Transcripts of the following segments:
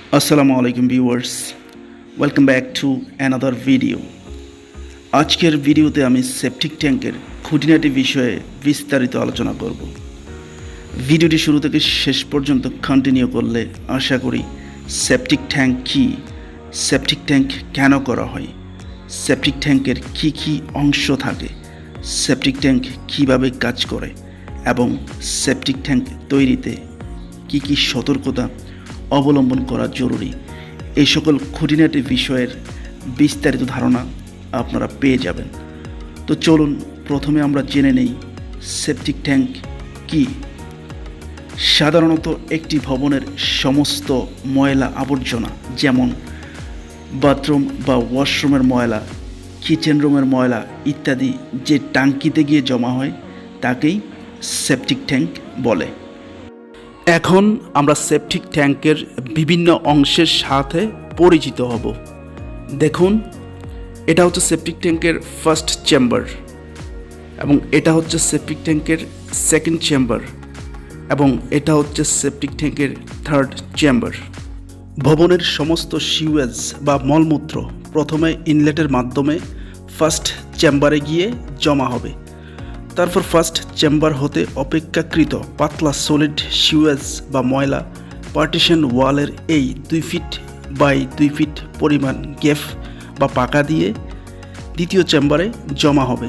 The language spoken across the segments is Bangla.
আসসালামু আলাইকুম viewers, welcome back to another video. আজকের ভিডিওতে আমি সেপটিক ট্যাঙ্কের খুঁটিনাটি বিষয়ে বিস্তারিত আলোচনা করব। ভিডিওটি শুরু থেকে শেষ পর্যন্ত কন্টিনিউ করলে আশা করি সেপটিক ট্যাঙ্ক কী, সেপটিক ট্যাঙ্ক কেন করা হয়, সেপটিক ট্যাঙ্কের কী কী অংশ থাকে, সেপটিক ট্যাঙ্ক কীভাবে কাজ করে এবং সেপটিক ট্যাঙ্ক তৈরিতে কী কী সতর্কতা অবলম্বন করা জরুরি, এই সকল খুঁটিনাটি বিষয়ের বিস্তারিত ধারণা আপনারা পেয়ে যাবেন। তো চলুন প্রথমে আমরা জেনে নেই সেপটিক ট্যাঙ্ক কী। সাধারণত একটি ভবনের সমস্ত ময়লা আবর্জনা, যেমন বাথরুম বা ওয়াশরুমের ময়লা, কিচেন রুমের ময়লা ইত্যাদি যে ট্যাঙ্কিতে গিয়ে জমা হয় তাকেই সেপটিক ট্যাঙ্ক বলে। এখন আমরা সেপটিক ট্যাঙ্কের বিভিন্ন অংশের সাথে পরিচিত হব। দেখুন, এটা হচ্ছে সেপটিক ট্যাঙ্কের ফার্স্ট চেম্বার এবং এটা হচ্ছে সেপটিক ট্যাঙ্কের সেকেন্ড চেম্বার এবং এটা হচ্ছে সেপটিক ট্যাঙ্কের থার্ড চেম্বার। ভবনের সমস্ত সিওয়েজ বা মলমূত্র প্রথমে ইনলেটের মাধ্যমে ফার্স্ট চেম্বারে গিয়ে জমা হবে। তারপর ফার্স্ট চেম্বার হতে অপেক্ষাকৃত পাতলা সলিড সিওয়েজ বা ময়লা পার্টিশন ওয়ালের এই 2 ফিট বাই 2 ফিট পরিমাণ গ্যাপ বা পাকা দিয়ে দ্বিতীয় চেম্বারে জমা হবে।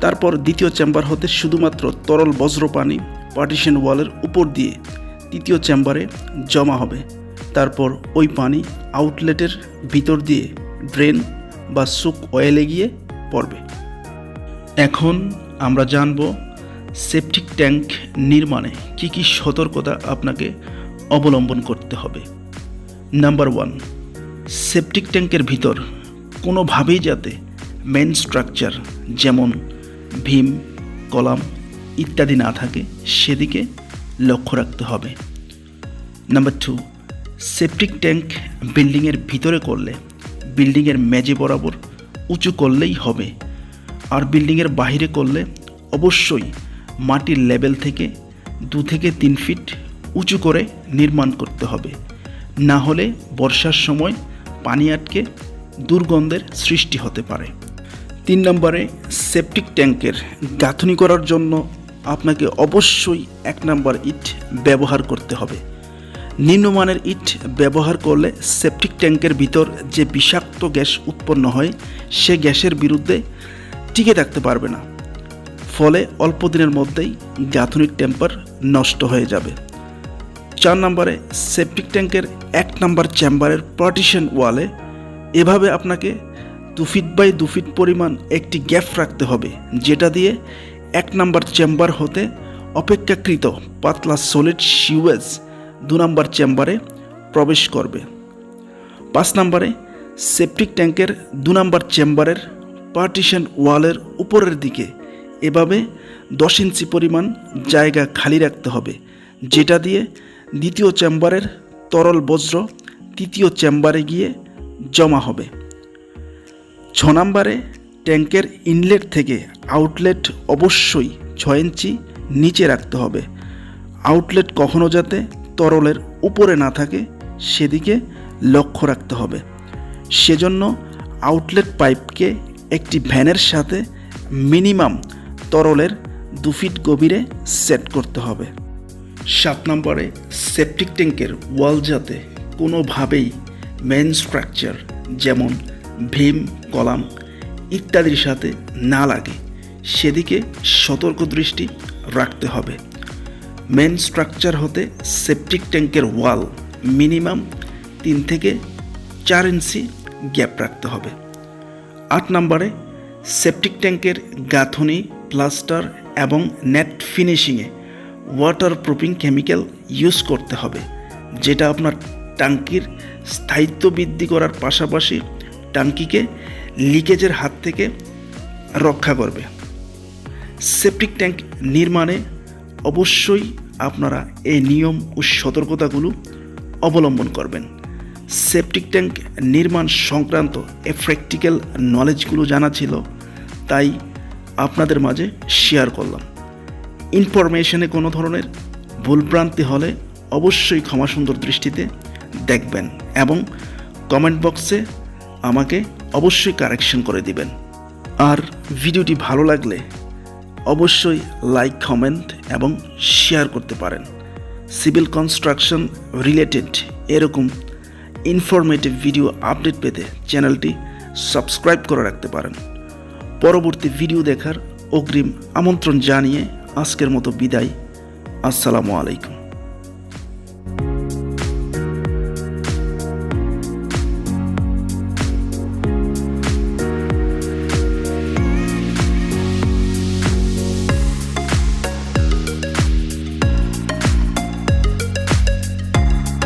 তারপর দ্বিতীয় চেম্বার হতে শুধুমাত্র তরল বজ্র পানি পার্টিশন ওয়ালের উপর দিয়ে তৃতীয় চেম্বারে জমা হবে। তারপর ওই পানি আউটলেটের ভিতর দিয়ে ড্রেন বা সুক অয়েলে গিয়ে পড়বে। এখন আমরা জানব সেপটিক ট্যাঙ্ক নির্মাণে কী কী সতর্কতা আপনাকে অবলম্বন করতে হবে। নাম্বার 1, সেপটিক ট্যাঙ্কের ভিতর কোনোভাবেই যাতে মেন স্ট্রাকচার যেমন ভীম, কলাম ইত্যাদি না থাকে সেদিকে লক্ষ্য রাখতে হবে। নাম্বার 2, সেপটিক ট্যাঙ্ক বিল্ডিংয়ের ভিতরে করলে বিল্ডিংয়ের মেঝে বরাবর উঁচু করলেই হবে, আর বিল্ডিংয়ের বাইরে করলে অবশ্যই মাটির লেভেল থেকে 2 থেকে 3 ফিট উঁচু করে নির্মাণ করতে হবে, না হলে বর্ষার সময় পানি আটকে দুর্গন্ধের সৃষ্টি হতে পারে। 3 নম্বরে, সেপটিক ট্যাঙ্কের গাঁথনি করার জন্য আপনাকে অবশ্যই 1 নম্বর ইট ব্যবহার করতে হবে। নিম্নমানের ইট ব্যবহার করলে সেপটিক ট্যাঙ্কের ভিতর যে বিষাক্ত গ্যাস উৎপন্ন হয় সে গ্যাসের বিরুদ্ধে টিকে থাকতে পারবে না, ফলে অল্প দিনের মধ্যেই গাঁথনির টেম্পার নষ্ট হয়ে যাবে। 4 নম্বরে, সেপটিক ট্যাঙ্কের 1 নম্বর চেম্বারের পার্টিশন ওয়ালে এভাবে আপনাকে 2 ফিট বাই 2 ফিট পরিমাণ একটি গ্যাপ রাখতে হবে, যেটা দিয়ে 1 নম্বর চেম্বার হতে অপেক্ষাকৃত পাতলা সলিড সিওয়েজ 2 নম্বর চেম্বারে প্রবেশ করবে। 5 নম্বরে, সেপটিক ট্যাঙ্কের 2 নম্বর চেম্বারের পার্টিশন ওয়ালের উপরের দিকে এভাবে 10 ইঞ্চি পরিমাণ জায়গা খালি রাখতে হবে, যেটা দিয়ে দ্বিতীয় চেম্বারের তরল বজ্র তৃতীয় চেম্বারে গিয়ে জমা হবে। 6 নম্বরে, ট্যাঙ্কের ইনলেট থেকে আউটলেট অবশ্যই 6 ইঞ্চি নিচে রাখতে হবে। আউটলেট কখনো যাতে তরলের উপরে না থাকে সেদিকে লক্ষ্য রাখতে হবে। সেজন্য আউটলেট পাইপকে একটি ভ্যানের সাথে মিনিমাম তরলের 2 ফিট গভীরে সেট করতে হবে। 7 নম্বরে, সেপটিক ট্যাঙ্কের ওয়াল যাতে কোনোভাবেই মেন স্ট্রাকচার যেমন ভীম, কলাম ইত্যাদির সাথে না লাগে সেদিকে সতর্ক দৃষ্টি রাখতে হবে। মেন স্ট্রাকচার হতে সেপটিক ট্যাঙ্কের ওয়াল মিনিমাম 3 থেকে 4 ইঞ্চি গ্যাপ রাখতে হবে। 8 নম্বরে, সেপটিক ট্যাঙ্কের গাঁথনি, প্লাস্টার এবং নেট ফিনিশিংয়ে ওয়াটার প্রুফিং কেমিক্যাল ইউজ করতে হবে, যেটা আপনার ট্যাঙ্কির স্থায়িত্ব বৃদ্ধি করার পাশাপাশি ট্যাঙ্কিকে লিকেজের হাত থেকে রক্ষা করবে। সেপটিক ট্যাঙ্ক নির্মাণে অবশ্যই আপনারা এই নিয়ম ও সতর্কতাগুলো অবলম্বন করবেন। সেপটিক ট্যাঙ্ক নির্মাণ সংক্রান্ত প্র্যাকটিক্যাল নলেজগুলো জানা ছিল, তাই আপনাদের মাঝে শেয়ার করলাম। ইনফরমেশনে কোনো ধরনের ভুলভ্রান্তি হলে অবশ্যই ক্ষমাসুন্দর দৃষ্টিতে দেখবেন এবং কমেন্ট বক্সে আমাকে অবশ্যই কারেকশন করে দিবেন। আর ভিডিওটি ভালো লাগলে অবশ্যই লাইক, কমেন্ট এবং শেয়ার করতে পারেন। সিভিল কনস্ট্রাকশন রিলেটেড এরকম ইনফরমেটিভ ভিডিও আপডেট পেতে চ্যানেলটি সাবস্ক্রাইব করে রাখতে পারেন। পরবর্তী ভিডিও দেখার অগ্রিম আমন্ত্রণ জানিয়ে আজকের মতো বিদায়। আসসালামু আলাইকুম।